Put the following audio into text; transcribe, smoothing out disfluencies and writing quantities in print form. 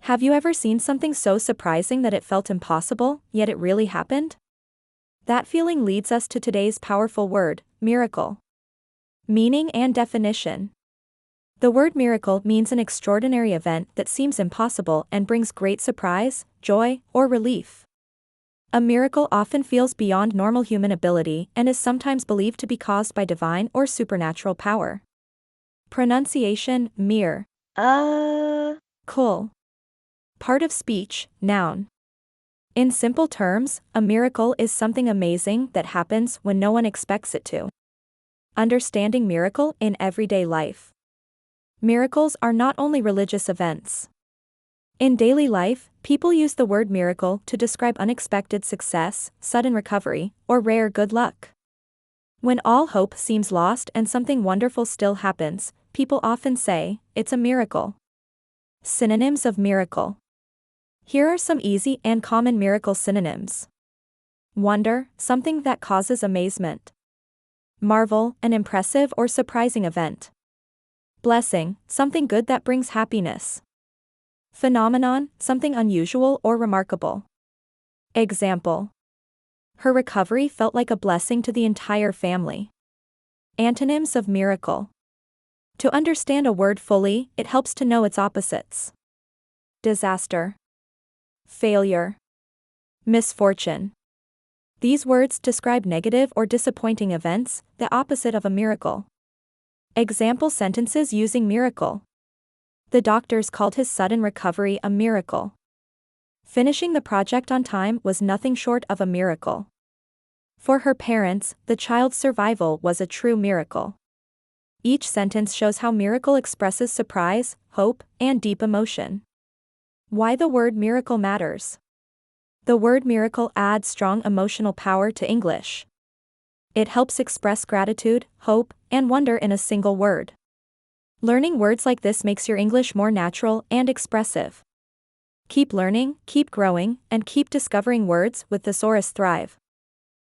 Have you ever seen something so surprising that it felt impossible, yet it really happened? That feeling leads us to today's powerful word, miracle. Meaning and definition. The word miracle means an extraordinary event that seems impossible and brings great surprise, joy, or relief. A miracle often feels beyond normal human ability and is sometimes believed to be caused by divine or supernatural power. Pronunciation, mir. Cool. Part of speech, noun. In simple terms, a miracle is something amazing that happens when no one expects it to. Understanding miracle in everyday life. Miracles are not only religious events. In daily life, people use the word miracle to describe unexpected success, sudden recovery, or rare good luck. When all hope seems lost and something wonderful still happens, people often say, "It's a miracle." Synonyms of miracle. Here are some easy and common miracle synonyms. Wonder, something that causes amazement. Marvel, an impressive or surprising event. Blessing, something good that brings happiness. Phenomenon, something unusual or remarkable. Example. Her recovery felt like a blessing to the entire family. Antonyms of miracle. To understand a word fully, it helps to know its opposites. Disaster. Failure. Misfortune. These words describe negative or disappointing events, the opposite of a miracle. Example sentences using miracle. The doctors called his sudden recovery a miracle. Finishing the project on time was nothing short of a miracle. For her parents, the child's survival was a true miracle. Each sentence shows how miracle expresses surprise, hope, and deep emotion. Why the word miracle matters. The word miracle adds strong emotional power to English. It helps express gratitude, hope, and wonder in a single word. Learning words like this makes your English more natural and expressive. Keep learning, keep growing, and keep discovering words with Thesaurus Thrive.